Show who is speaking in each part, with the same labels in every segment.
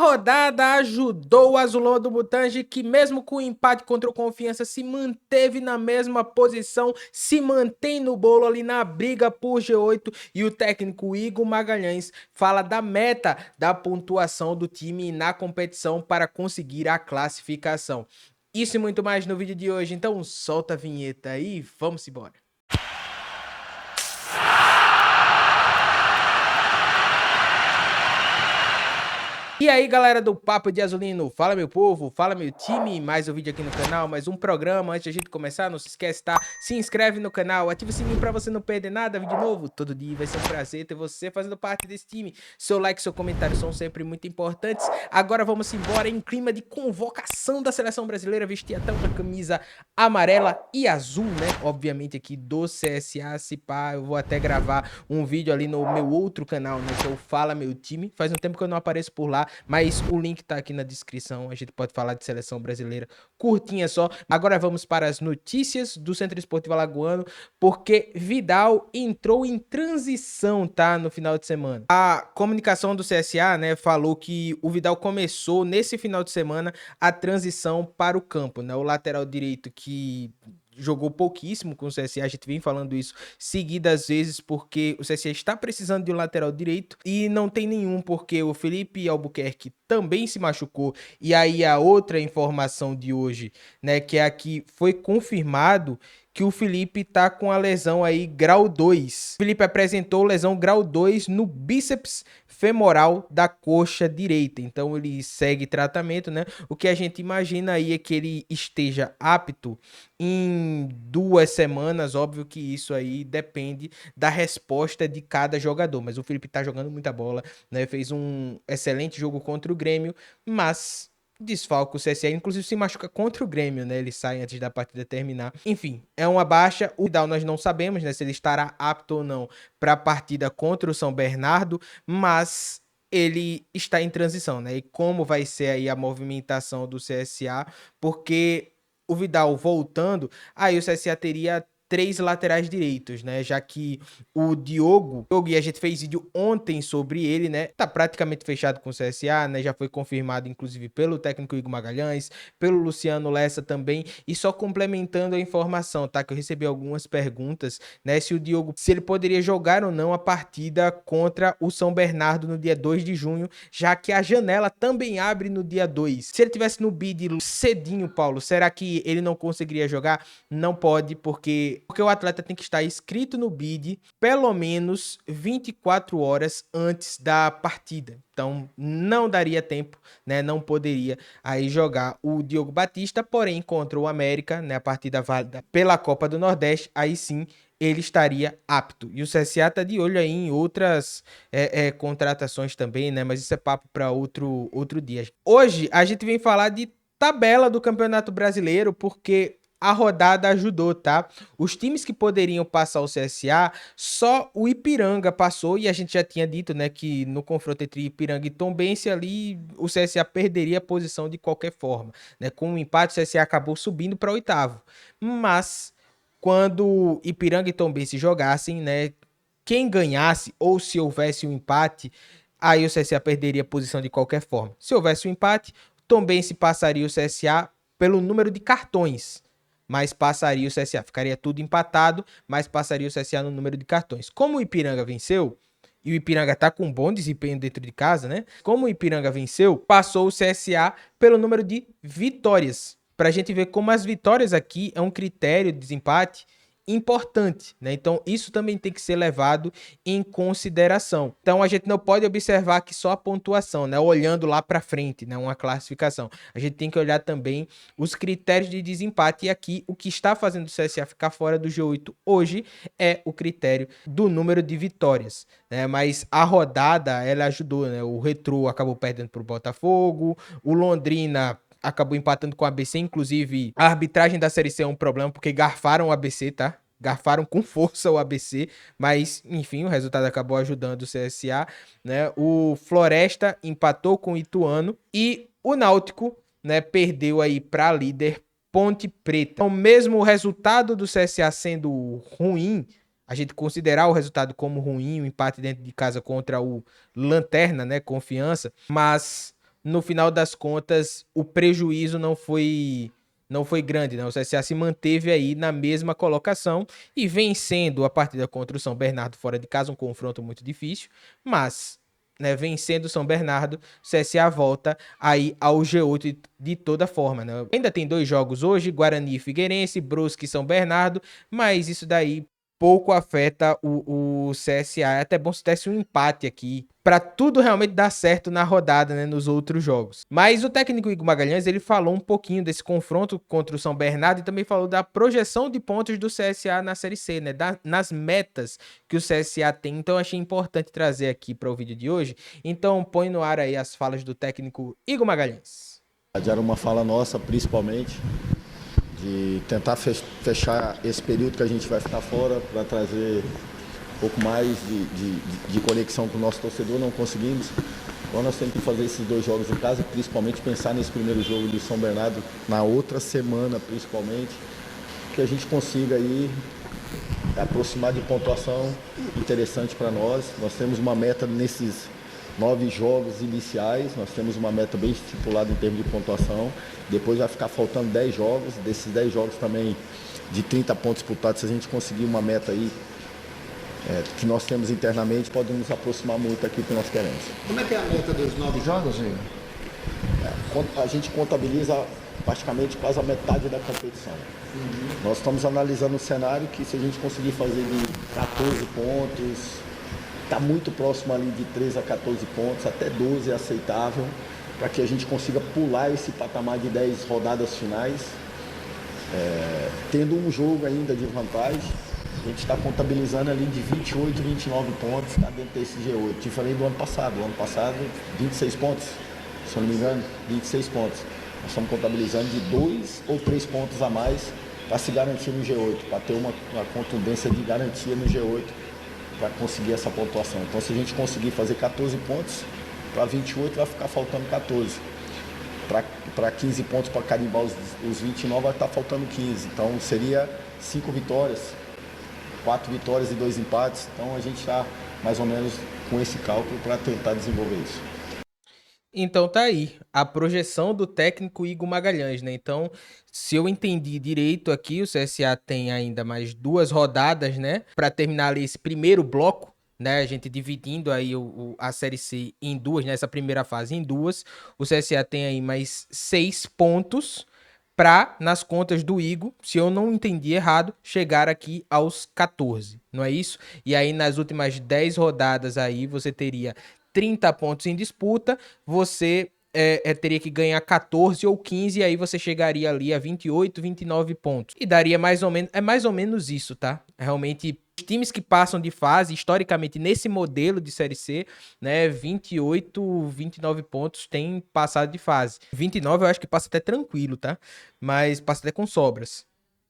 Speaker 1: rodada ajudou o Azulão do Mutange, que mesmo com o empate contra o Confiança, se manteve na mesma posição, se mantém no bolo ali na briga por G8, e o técnico Igor Magalhães fala da meta da pontuação do time na competição para conseguir a classificação. Isso e muito mais no vídeo de hoje, então solta a vinheta aí e vamos embora. E aí galera do Papo de Azulino, fala meu povo, fala meu time, mais um vídeo aqui no canal, mais um programa. Antes de a gente começar, não se esquece, tá? Se inscreve no canal, ativa o sininho pra você não perder nada, vídeo novo, todo dia vai ser um prazer ter você fazendo parte desse time. Seu like, seu comentário são sempre muito importantes. Agora vamos embora em clima de convocação da Seleção Brasileira, vestir até uma camisa amarela e azul, né? Obviamente aqui do CSA, se pá, eu vou até gravar um vídeo ali no meu outro canal, né? Que é o Fala Meu Time, faz um tempo que eu não apareço por lá, mas o link tá aqui na descrição, a gente pode falar de seleção brasileira curtinha só. Agora vamos para as notícias do Centro Esportivo Alagoano, porque Vidal entrou em transição, tá, no final de semana. A comunicação do CSA, né, falou que o Vidal começou nesse final de semana a transição para o campo, né, o lateral direito que jogou pouquíssimo com o CSA, a gente vem falando isso seguidas vezes, porque o CSA está precisando de um lateral direito e não tem nenhum, porque o Felipe Albuquerque também se machucou. E aí a outra informação de hoje, né, que é aqui, foi confirmado que o Felipe tá com a lesão aí grau 2. O Felipe apresentou lesão grau 2 no bíceps femoral da coxa direita. Então ele segue tratamento, né? O que a gente imagina aí é que ele esteja apto em 2 semanas. Óbvio que isso aí depende da resposta de cada jogador. Mas o Felipe tá jogando muita bola, né? Fez um excelente jogo contra o Grêmio, mas desfalca o CSA, inclusive se machuca contra o Grêmio, né? Ele sai antes da partida terminar. Enfim, é uma baixa. O Vidal nós não sabemos, né, se ele estará apto ou não para a partida contra o São Bernardo, mas ele está em transição, né? E como vai ser aí a movimentação do CSA, porque o Vidal voltando, aí o CSA teria 3 laterais direitos, né? Já que o Diogo, e a gente fez vídeo ontem sobre ele, né? Tá praticamente fechado com o CSA, né? Já foi confirmado, inclusive, pelo técnico Igor Magalhães, pelo Luciano Lessa também. E só complementando a informação, tá? Que eu recebi algumas perguntas, né? Se o Diogo, se ele poderia jogar ou não a partida contra o São Bernardo no dia 2 de junho, já que a janela também abre no dia 2. Se ele tivesse no bid cedinho, Paulo, será que ele não conseguiria jogar? Não pode, porque o atleta tem que estar inscrito no bid pelo menos 24 horas antes da partida. Então não daria tempo, né? Não poderia aí jogar o Diogo Batista, porém contra o América, né? A partida válida pela Copa do Nordeste, aí sim ele estaria apto. E o CSA tá de olho aí em outras contratações também, né? Mas isso é papo para outro dia. Hoje a gente vem falar de tabela do Campeonato Brasileiro, porque a rodada ajudou, tá? Os times que poderiam passar o CSA, só o Ipiranga passou, e a gente já tinha dito, né, que no confronto entre Ipiranga e Tombense ali, o CSA perderia a posição de qualquer forma, né? Com o empate, o CSA acabou subindo para oitavo. Mas quando Ipiranga e Tombense jogassem, né, quem ganhasse ou se houvesse um empate, aí o CSA perderia a posição de qualquer forma. Se houvesse um empate, Tombense passaria o CSA pelo número de cartões, mas passaria o CSA. Ficaria tudo empatado, mas passaria o CSA no número de cartões. Como o Ipiranga venceu, e o Ipiranga tá com um bom desempenho dentro de casa, né? Como o Ipiranga venceu, passou o CSA pelo número de vitórias. Pra gente ver como as vitórias aqui é um critério de desempate importante, né? Então isso também tem que ser levado em consideração. Então a gente não pode observar aqui só a pontuação, né? Olhando lá para frente, né? Uma classificação. A gente tem que olhar também os critérios de desempate, e aqui o que está fazendo o CSA ficar fora do G8 hoje é o critério do número de vitórias, né? Mas a rodada ela ajudou, né? O Retrô acabou perdendo para o Botafogo, o Londrina acabou empatando com o ABC, inclusive a arbitragem da Série C é um problema, porque garfaram o ABC, tá? Garfaram com força o ABC, mas enfim, o resultado acabou ajudando o CSA, né? O Floresta empatou com o Ituano e o Náutico, né, perdeu aí para líder Ponte Preta. Então, mesmo o resultado do CSA sendo ruim, a gente considerar o resultado como ruim, o empate dentro de casa contra o Lanterna, né, Confiança, mas no final das contas, o prejuízo não foi grande, né? O CSA se manteve aí na mesma colocação e vencendo a partida contra o São Bernardo fora de casa, um confronto muito difícil, mas, né, vencendo o São Bernardo, o CSA volta aí ao G8 de toda forma, né? Ainda tem 2 jogos hoje, Guarani e Figueirense, Brusque e São Bernardo, mas isso daí pouco afeta o CSA. É até bom se desse um empate aqui, para tudo realmente dar certo na rodada, né, nos outros jogos. Mas o técnico Igor Magalhães, ele falou um pouquinho desse confronto contra o São Bernardo e também falou da projeção de pontos do CSA na Série C, né, nas metas que o CSA tem. Então achei importante trazer aqui para o vídeo de hoje. Então põe no ar aí as falas do técnico Igor Magalhães.
Speaker 2: Era uma fala nossa, principalmente, de tentar fechar esse período que a gente vai ficar fora para trazer um pouco mais de conexão com o nosso torcedor. Não conseguimos. Então nós temos que fazer esses 2 jogos em casa, principalmente pensar nesse primeiro jogo de São Bernardo, na outra semana principalmente, que a gente consiga aí aproximar de pontuação interessante para nós. Nós temos uma meta nesses 9 jogos iniciais, nós temos uma meta bem estipulada em termos de pontuação. Depois vai ficar faltando 10 jogos, desses 10 jogos também de 30 pontos disputados. Se a gente conseguir uma meta aí que nós temos internamente, pode nos aproximar muito aqui do que nós queremos.
Speaker 3: Como é que é a meta dos 9 jogos, Igor?
Speaker 2: A gente contabiliza praticamente quase a metade da competição. Nós estamos analisando um cenário que, se a gente conseguir fazer de 14 pontos, está muito próximo ali de 13 a 14 pontos, até 12 é aceitável, para que a gente consiga pular esse patamar de 10 rodadas finais, tendo um jogo ainda de vantagem. A gente está contabilizando ali de 28, 29 pontos, está dentro desse G8, diferente do ano passado. O ano passado, 26 pontos, se eu não me engano, 26 pontos. Nós estamos contabilizando de 2 ou 3 pontos a mais para se garantir no G8, para ter uma contundência de garantia no G8, para conseguir essa pontuação. Então, se a gente conseguir fazer 14 pontos, para 28 vai ficar faltando 14. Para 15 pontos para carimbar os 29 vai estar faltando 15. Então, seria 5 vitórias, 4 vitórias e 2 empates. Então, a gente está mais ou menos com esse cálculo para tentar desenvolver isso.
Speaker 1: Então tá aí, a projeção do técnico Igor Magalhães, né? Então, se eu entendi direito aqui, o CSA tem ainda mais 2 rodadas, né? Para terminar ali esse primeiro bloco, né? A gente dividindo aí a Série C em 2, né? Essa primeira fase em 2. O CSA tem aí mais 6 pontos para, nas contas do Igor, se eu não entendi errado, chegar aqui aos 14, não é isso? E aí nas últimas 10 rodadas aí você teria 30 pontos em disputa, você teria que ganhar 14 ou 15, e aí você chegaria ali a 28, 29 pontos. E daria mais ou menos isso, tá? Realmente, os times que passam de fase, historicamente, nesse modelo de Série C, né, 28, 29 pontos tem passado de fase. 29 eu acho que passa até tranquilo, tá? Mas passa até com sobras.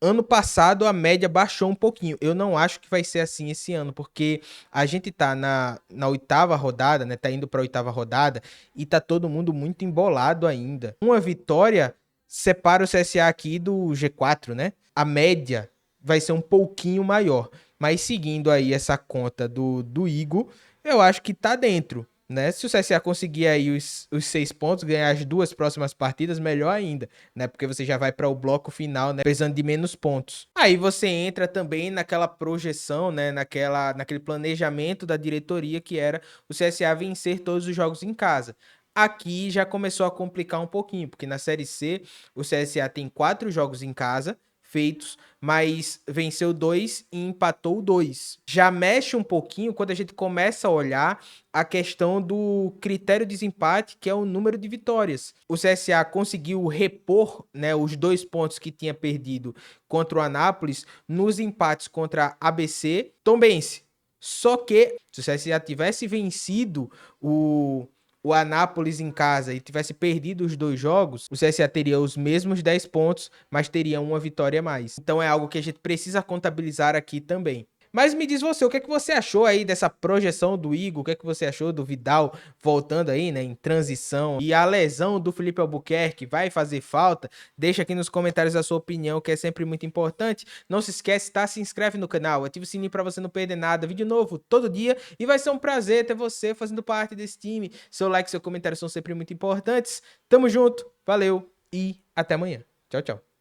Speaker 1: Ano passado a média baixou um pouquinho. Eu não acho que vai ser assim esse ano, porque a gente tá na 8ª rodada, né? Tá indo pra 8ª rodada e tá todo mundo muito embolado ainda. Uma vitória separa o CSA aqui do G4, né? A média vai ser um pouquinho maior. Mas seguindo aí essa conta do Igor, eu acho que tá dentro, né? Se o CSA conseguir aí os 6 pontos, ganhar as 2 próximas partidas, melhor ainda, né? Porque você já vai para o bloco final, né? Precisando de menos pontos. Aí você entra também naquela projeção, né? Naquele planejamento da diretoria que era o CSA vencer todos os jogos em casa. Aqui já começou a complicar um pouquinho, porque na Série C o CSA tem 4 jogos em casa feitos, mas venceu 2 e empatou 2. Já mexe um pouquinho quando a gente começa a olhar a questão do critério de desempate, que é o número de vitórias. O CSA conseguiu repor, né, os 2 pontos que tinha perdido contra o Anápolis nos empates contra ABC, Tombense. Só que se o CSA tivesse vencido o Anápolis em casa e tivesse perdido os 2 jogos, o CSA teria os mesmos 10 pontos, mas teria uma vitória a mais. Então é algo que a gente precisa contabilizar aqui também. Mas me diz você, o que é que você achou aí dessa projeção do Igor? O que é que você achou do Vidal voltando aí, né, em transição? E a lesão do Felipe Albuquerque vai fazer falta? Deixa aqui nos comentários a sua opinião, que é sempre muito importante. Não se esquece, tá? Se inscreve no canal, ativa o sininho pra você não perder nada. Vídeo novo todo dia e vai ser um prazer ter você fazendo parte desse time. Seu like e seu comentário são sempre muito importantes. Tamo junto, valeu e até amanhã. Tchau, tchau.